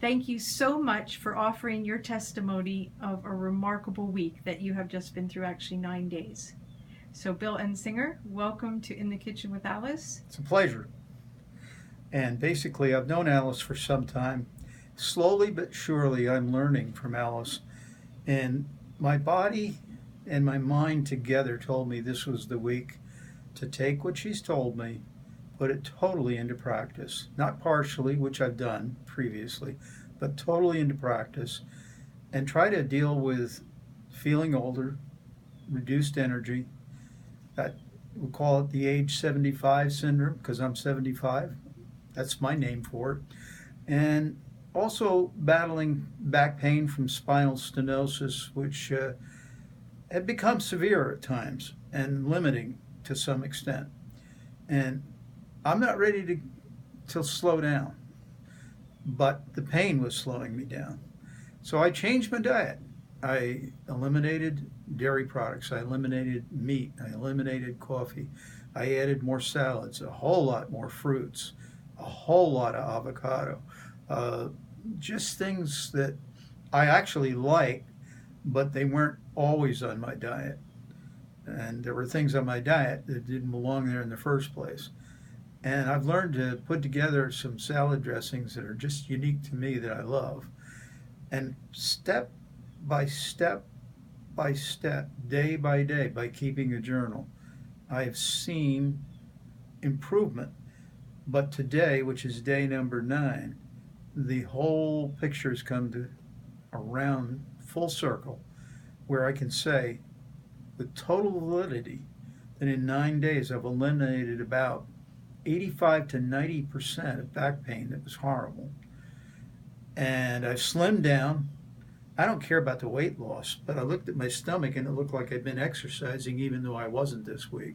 Thank you so much for offering your testimony of a remarkable week that you have just been through, actually 9 days. So Bill Ensinger, welcome to In the Kitchen with Alice. It's a pleasure. And basically, I've known Alice for some time. Slowly but surely, I'm learning from Alice. And my body and my mind together told me this was the week to take what she's told me, put it totally into practice. Not partially, which I've done previously, but totally into practice. And try to deal with feeling older, reduced energy. We call it the age 75 syndrome because I'm 75. That's my name for it. And also battling back pain from spinal stenosis, which had become severe at times and limiting to some extent. And I'm not ready to slow down, but the pain was slowing me down. So I changed my diet. I eliminated dairy products. I eliminated meat. I eliminated coffee. I added more salads, a whole lot more fruits, a whole lot of avocado. Just things that I actually liked, but they weren't always on my diet. And there were things on my diet that didn't belong there in the first place. And I've learned to put together some salad dressings that are just unique to me that I love. And step by step by step, day by day, by keeping a journal, I've seen improvement. But today, which is day number 9, the whole picture's come to around full circle, where I can say with total validity that in 9 days I've eliminated about 85 to 90% of back pain that was horrible. And I've slimmed down. I don't care about the weight loss, but I looked at my stomach and it looked like I'd been exercising even though I wasn't this week.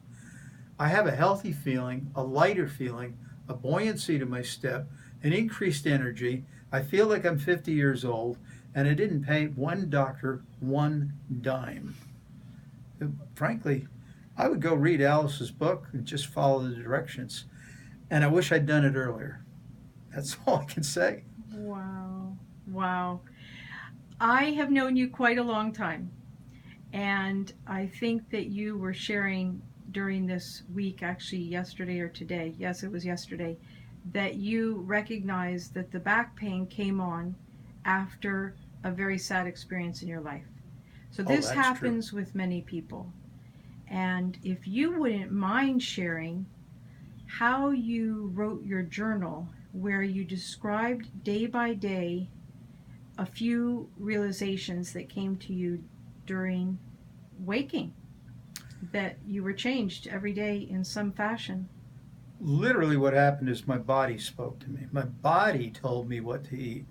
I have a healthy feeling, a lighter feeling, a buoyancy to my step, an increased energy. I feel like I'm 50 years old, and I didn't pay one doctor one dime. Frankly, I would go read Alice's book and just follow the directions. And I wish I'd done it earlier. That's all I can say. Wow. Wow. I have known you quite a long time, and I think that you were sharing during this week, actually yesterday or today, yes, it was yesterday, that you recognized that the back pain came on after a very sad experience in your life. So this happens with many people. And if you wouldn't mind sharing how you wrote your journal, where you described day by day a few realizations that came to you during waking, that you were changed every day in some fashion. Literally what happened is my body spoke to me. My body told me what to eat.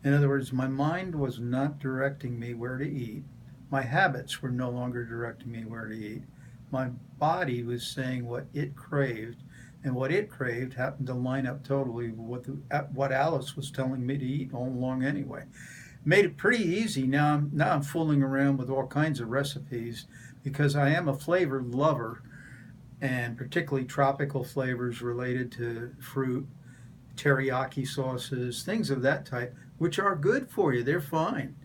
In other words, my mind was not directing me where to eat. My habits were no longer directing me where to eat. My body was saying what it craved, and what it craved happened to line up totally with what Alice was telling me to eat all along anyway. Made it pretty easy. Now I'm fooling around with all kinds of recipes because I am a flavor lover, and particularly tropical flavors related to fruit, teriyaki sauces, things of that type, which are good for you. They're fine.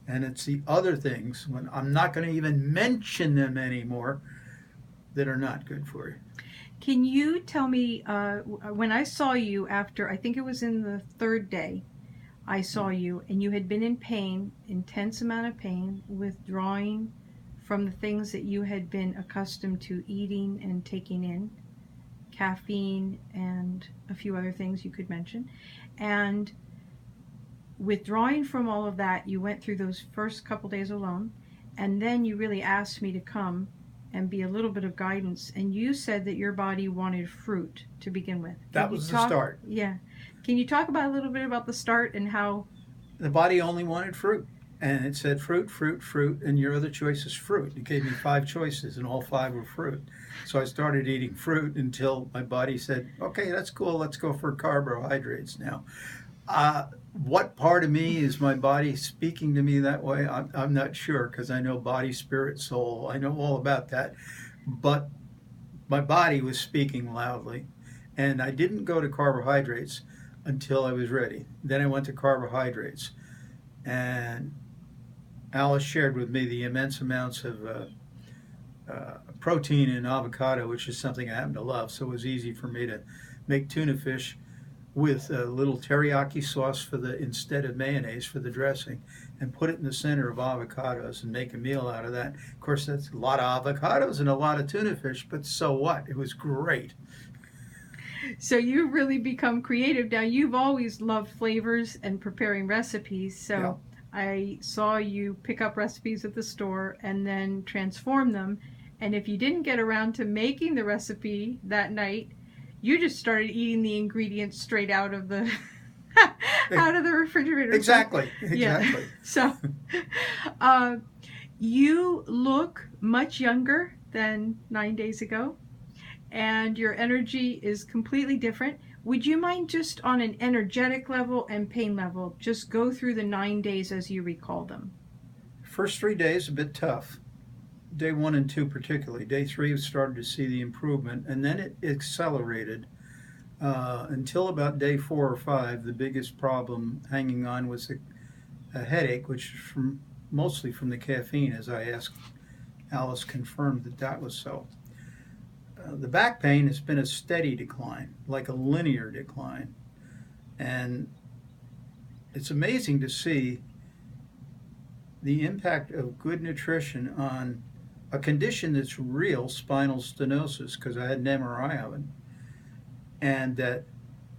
And it's the other things, when I'm not going to even mention them anymore, that are not good for you. Can you tell me, when I saw you after, I think it was in the 3rd day, I saw you, and you had been in pain, intense amount of pain, withdrawing from the things that you had been accustomed to eating and taking in, caffeine and a few other things you could mention. And withdrawing from all of that, you went through those first couple days alone, and then you really asked me to come and be a little bit of guidance, and you said that your body wanted fruit to begin with. That was the start. Yeah. Can you talk about a little bit about the start and how? The body only wanted fruit, and it said fruit, fruit, fruit, and your other choice is fruit. It gave me 5 choices, and all 5 were fruit. So I started eating fruit until my body said, okay, that's cool, let's go for carbohydrates now. What part of me is my body speaking to me that way? I'm not sure, because I know body, spirit, soul. I know all about that. But my body was speaking loudly. And I didn't go to carbohydrates until I was ready. Then I went to carbohydrates. And Alice shared with me the immense amounts of protein in avocado, which is something I happen to love. So it was easy for me to make tuna fish with a little teriyaki sauce for the instead of mayonnaise for the dressing, and put it in the center of avocados and make a meal out of that. Of course, that's a lot of avocados and a lot of tuna fish, but so what? It was great. So you've really become creative now. You've always loved flavors and preparing recipes. Yeah. So I saw you pick up recipes at the store and then transform them. And if you didn't get around to making the recipe that night, you just started eating the ingredients straight out of the out of the refrigerator. Exactly. Yeah. Exactly. So uh, you look much younger than 9 days ago, and your energy is completely different. Would you mind, just on an energetic level and pain level, just go through the 9 days as you recall them? First 3 days a bit tough. Day 1 and 2 particularly. Day 3 started to see the improvement, and then it accelerated until about day 4 or 5. The biggest problem hanging on was a headache, which is mostly from the caffeine. As I asked, Alice confirmed that was so. The back pain has been a steady decline, like a linear decline, and it's amazing to see the impact of good nutrition on a condition that's real, spinal stenosis, because I had an MRI of it, and that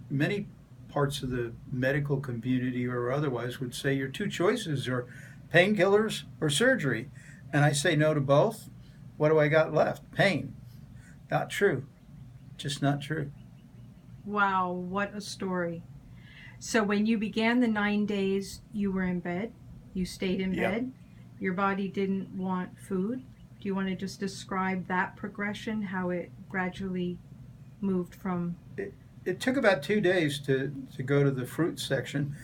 many parts of the medical community or otherwise would say your two choices are painkillers or surgery. And I say no to both. What do I got left? Pain. Not true. Just not true. Wow, what a story. So when you began the 9 days, you were in bed, you stayed in Yep. bed, your body didn't want food. Do you want to just describe that progression, how it gradually moved from... It took about 2 days to go to the fruit section.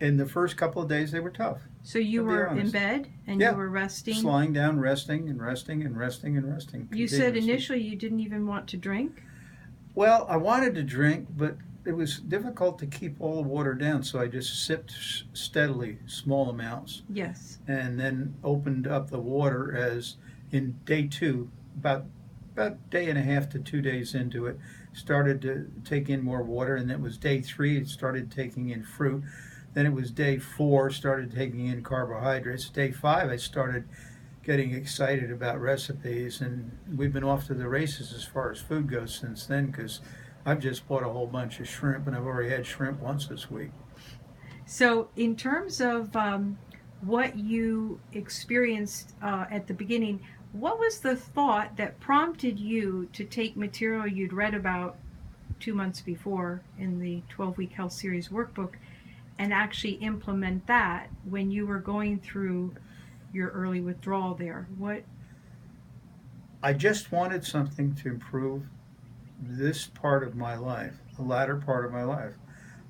In the first couple of days, they were tough. So you To be were in honest. bed and Yeah. you were resting. Just lying down, resting and resting and resting and resting. You said continuously. initially you didn't even want to drink. Well, I wanted to drink, but it was difficult to keep all the water down, so I just sipped steadily, small amounts, Yes. and then opened up the water as in day 2, about day and a half to 2 days into it, started to take in more water, and it was day 3, it started taking in fruit. Then it was day 4, started taking in carbohydrates. Day 5, I started getting excited about recipes, and we've been off to the races as far as food goes since then, because I've just bought a whole bunch of shrimp, and I've already had shrimp once this week. So in terms of what you experienced at the beginning, what was the thought that prompted you to take material you'd read about 2 months before in the 12-week Health Series Workbook and actually implement that when you were going through your early withdrawal there? What? I just wanted something to improve this part of my life, the latter part of my life.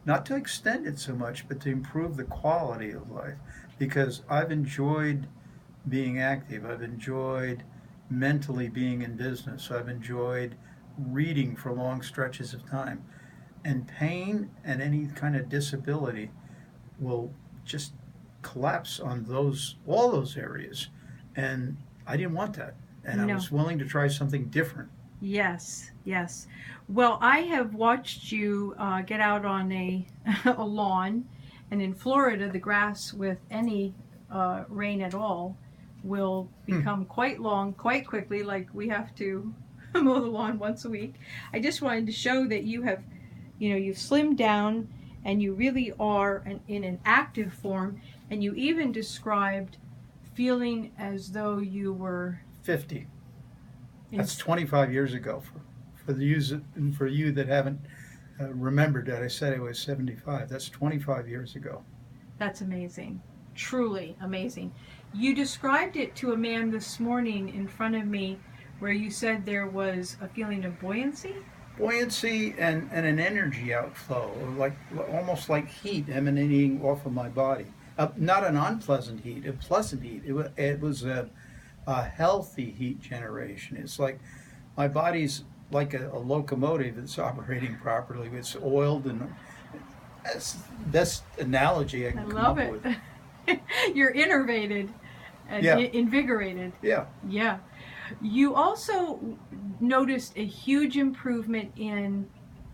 Not to extend it so much, but to improve the quality of life. Because I've enjoyed being active. I've enjoyed mentally being in business. I've enjoyed reading for long stretches of time. And pain and any kind of disability will just collapse on all those areas. And I didn't want that. And I No. was willing to try something different. Yes, yes. Well, I have watched you get out on a lawn, and in Florida, the grass with any rain at all will become quite long quite quickly. Like, we have to mow the lawn once a week. I just wanted to show that you have, you've slimmed down, and you really are in an active form. And you even described feeling as though you were 50. in... That's 25 years ago. For you that haven't remembered that, I said I was 75. That's 25 years ago. That's amazing. Truly amazing. You described it to a man this morning in front of me where you said there was a feeling of buoyancy. Buoyancy and an energy outflow, almost like heat emanating off of my body. Not an unpleasant heat, a pleasant heat. It was a healthy heat generation. It's like my body's like a locomotive that's operating properly. It's oiled and That's the best analogy I I can come love up it. with. You're innervated and Yeah, invigorated. yeah, Yeah. You also noticed a huge improvement in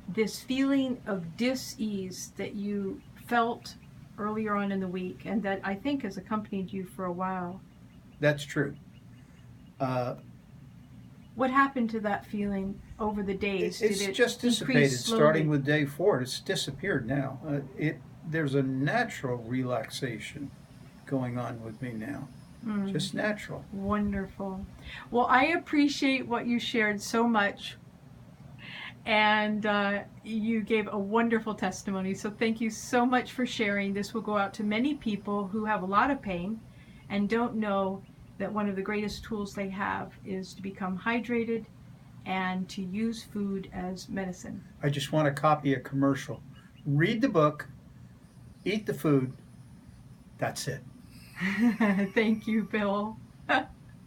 this feeling of dis-ease that you felt earlier on in the week and that I think has accompanied you for a while. that's true. Uh, What happened to that feeling over the days? Did it's it just increase dissipated starting slowly? with day 4. It's disappeared now. There's a natural relaxation going on with me now. Mm, Just natural. wonderful. Well, I appreciate what you shared so much, and you gave a wonderful testimony. So, thank you so much for sharing. This will go out to many people who have a lot of pain and don't know that one of the greatest tools they have is to become hydrated and to use food as medicine. I just want to copy a commercial. Read the book, eat the food. That's it. Thank you, Bill.